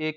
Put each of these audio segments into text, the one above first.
1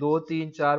2 3 4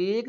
1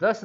10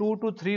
2 to 3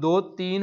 2-3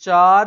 4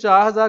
4,000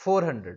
400.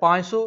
500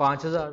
5000.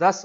10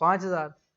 5000,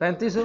3500.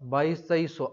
2200,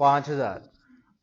5000.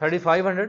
3500.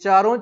4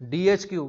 DHQ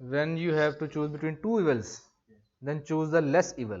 when you have to choose between 2 evils then choose the less evil.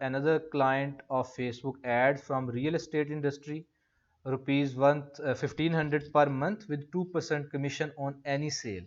another client of Facebook ad from real estate industry, ₹1,500 per month with 2% commission on any sale.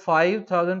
5,000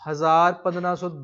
1,000 1,500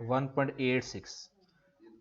1.86.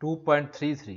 2.33.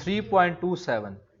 3.27